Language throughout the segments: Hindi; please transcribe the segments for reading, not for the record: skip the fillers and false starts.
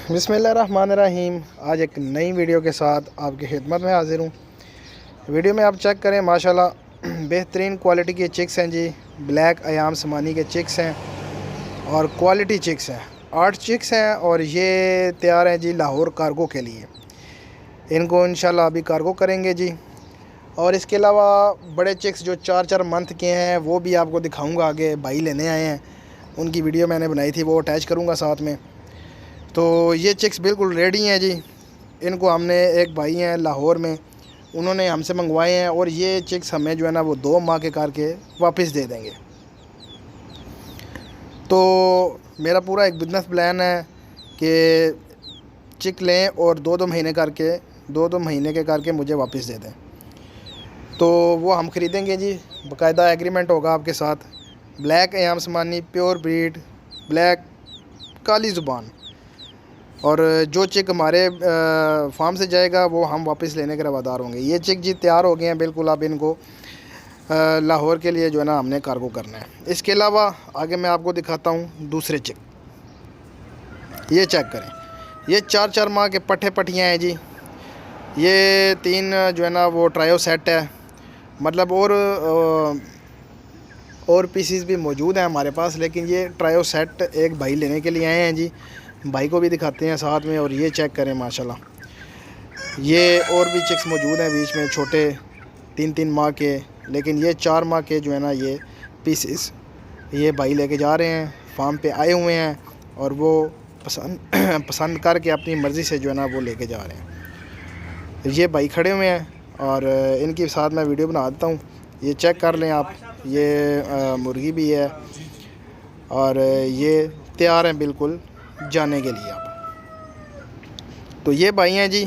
बिस्मिल्लाहिर्रहमानिर्रहीम। आज एक नई वीडियो के साथ आपकी खिदमत में हाज़िर हूँ। वीडियो में आप चेक करें, माशाल्लाह बेहतरीन क्वालिटी के चिक्स हैं जी। ब्लैक अयाम समानी के चिक्स हैं और क्वालिटी चिक्स हैं। 8 चिक्स हैं और ये तैयार हैं जी लाहौर कार्गो के लिए। इनको इंशाल्लाह अभी कार्गो करेंगे जी। और इसके अलावा बड़े चिक्स जो 4-4 मंथ के हैं वो भी आपको दिखाऊँगा। आगे भाई लेने आए हैं, उनकी वीडियो मैंने बनाई थी, वो अटैच करूँगा साथ में। तो ये चिक्स बिल्कुल रेडी हैं जी। इनको हमने, एक भाई हैं लाहौर में, उन्होंने हमसे मंगवाए हैं और ये चिक्स हमें जो है ना वो 2 माह के करके वापस दे देंगे। तो मेरा पूरा एक बिज़नेस प्लान है कि चिक लें और 2-2 महीने करके 2-2 महीने के करके मुझे वापस दे दें। तो वो हम ख़रीदेंगे जी, बाकायदा एग्रीमेंट होगा आपके साथ। ब्लैक अयाम समानी प्योर ब्रीड, ब्लैक काली ज़ुबान। और जो चिक हमारे फार्म से जाएगा वो हम वापस लेने के रवादार होंगे। ये चिक जी तैयार हो गए हैं बिल्कुल। अब इनको लाहौर के लिए जो है ना हमने कार्गो करना है। इसके अलावा आगे मैं आपको दिखाता हूँ दूसरे चिक। ये चेक करें, ये 4-4 माह के पट्ठे पट्टियाँ हैं जी। ये 3 जो है ना वो ट्रायो सेट है, मतलब और पीसीस भी मौजूद हैं हमारे पास, लेकिन ये ट्रायो सेट एक भाई लेने के लिए आए हैं जी। भाई को भी दिखाते हैं साथ में। और ये चेक करें माशाल्लाह, ये और भी चिक्स मौजूद हैं बीच में, छोटे 3-3 माह के, लेकिन ये 4 माह के जो है ना ये पीसेस ये भाई लेके जा रहे हैं। फार्म पे आए हुए हैं और वो पसंद करके अपनी मर्ज़ी से जो है ना वो लेके जा रहे हैं। ये भाई खड़े हुए हैं और इनके साथ मैं वीडियो बना देता हूँ। ये चेक कर लें आप, ये मुर्गी भी है और ये तैयार हैं बिल्कुल जाने के लिए आप। तो ये भाई हैं जी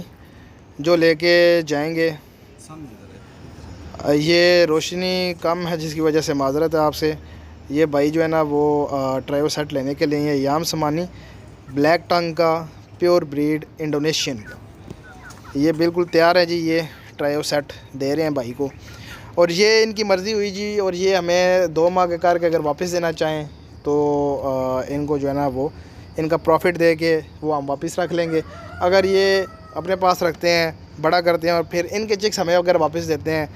जो लेके जाएंगे। ये रोशनी कम है जिसकी वजह से माजरत है आपसे। ये भाई जो है ना वो ट्रायो सेट लेने के लिए याम समानी ब्लैक टंग का प्योर ब्रीड इंडोनेशियन का, ये बिल्कुल तैयार है जी। ये ट्रायो सेट दे रहे हैं भाई को और ये इनकी मर्ज़ी हुई जी। और ये हमें 2 माह के करके अगर वापस देना चाहें तो इनको जो है ना वो इनका प्रॉफिट दे के वो हम वापस रख लेंगे। अगर ये अपने पास रखते हैं, बड़ा करते हैं और फिर इनके चिक्स हमें अगर वापस देते हैं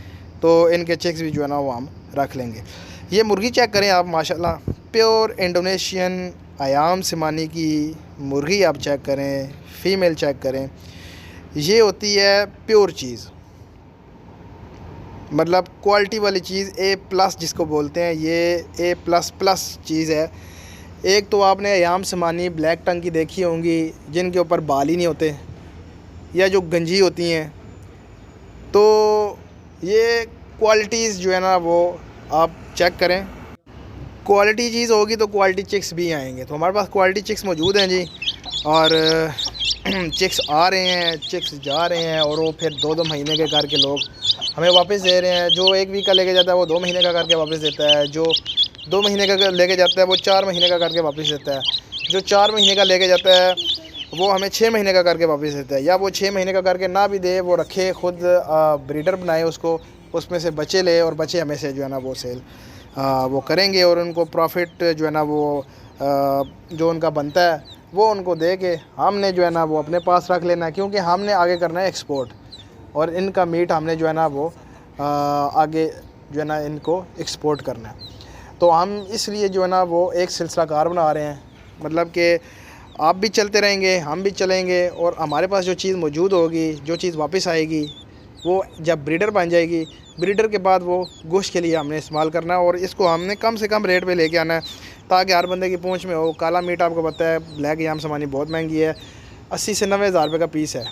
तो इनके चिक्स भी जो है ना वो हम रख लेंगे। ये मुर्गी चेक करें आप, माशाल्लाह प्योर इंडोनेशियन अयाम समानी की मुर्गी आप चेक करें, फ़ीमेल चेक करें। ये होती है प्योर चीज़, मतलब क्वालिटी वाली चीज़, A+ जिसको बोलते हैं, ये A++ चीज़ है। एक तो आपने अयाम समानी ब्लैक टंग की देखी होंगी जिनके ऊपर बाल ही नहीं होते या जो गंजी होती हैं। तो ये क्वालिटीज़ जो है ना वो आप चेक करें। क्वालिटी चीज़ होगी तो क्वालिटी चिक्स भी आएंगे। तो हमारे पास क्वालिटी चिक्स मौजूद हैं जी। और चिक्स आ रहे हैं, चिक्स जा रहे हैं और वो फिर 2-2 महीने के करके लोग हमें वापस दे रहे हैं। जो 1 वीक का लेके जाता है वो 2 महीने का करके वापस देता है। जो 2 महीने का लेके जाता है वो 4 महीने का करके वापस देता है। जो 4 महीने का लेके जाता है वो हमें 6 महीने का करके वापस देता है। या वो 6 महीने का करके ना भी दे, वो रखे, खुद ब्रीडर बनाए उसको, उसमें से बच्चे ले और बच्चे हमें से जो है ना वो सेल वो करेंगे और उनको प्रॉफिट जो है ना वो जो उनका बनता है वो उनको दे के हमने जो है ना वो अपने पास रख लेना है, क्योंकि हमने आगे करना है एक्सपोर्ट। और इनका मीट हमने जो है ना वो आगे जो है ना इनको एक्सपोर्ट करना है। तो हम इसलिए जो है ना वो एक सिलसिला कार बना रहे हैं, मतलब कि आप भी चलते रहेंगे, हम भी चलेंगे और हमारे पास जो चीज़ मौजूद होगी, जो चीज़ वापस आएगी, वो जब ब्रीडर बन जाएगी, ब्रीडर के बाद वो गोश्त के लिए हमने इस्तेमाल करना है। और इसको हमने कम से कम रेट पे लेके आना है ताकि हर बंदे की पूंछ में हो। काला मीट आपको पता है ब्लैक अयाम समानी बहुत महंगी है, 80 से 90 हज़ार रुपये का पीस है।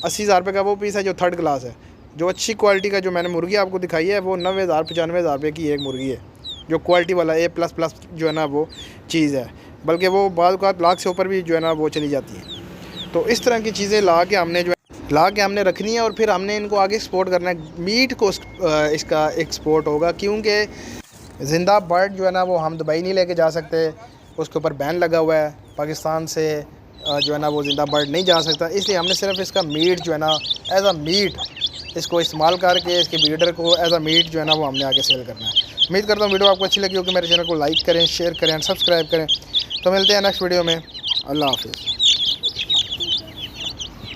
80 हज़ार रुपये का वो पीस है जो 3rd क्लास है। जो अच्छी क्वालिटी का जो मैंने मुर्गी आपको दिखाई है वो 90,000 95,000 रुपये की एक मुर्गी है, जो क्वालिटी वाला A++ जो है ना वो चीज़ है। बल्कि वो बाद लाख से ऊपर भी जो है ना वो चली जाती है। तो इस तरह की चीज़ें ला के हमने रखनी है और फिर हमने इनको आगे एक्सपोर्ट करना है। मीट को इसका एक्सपोर्ट होगा, क्योंकि ज़िंदा बर्ड जो है ना वो हम दुबई नहीं लेके जा सकते, उसके ऊपर बैन लगा हुआ है। पाकिस्तान से जो है ना वो ज़िंदा बर्ड नहीं जा सकता, इसलिए हमने सिर्फ इसका मीट जो है ना एज अ मीट इसको इस्तेमाल करके इसके ब्रीडर को एज अ मीट जो है ना वो हमने आगे सेल करना है। उम्मीद करता हूँ वीडियो आपको अच्छी लगी होगी। मेरे चैनल को लाइक करें, शेयर करें, सब्सक्राइब करें। तो मिलते हैं नेक्स्ट वीडियो में। अल्लाह हाफिज़।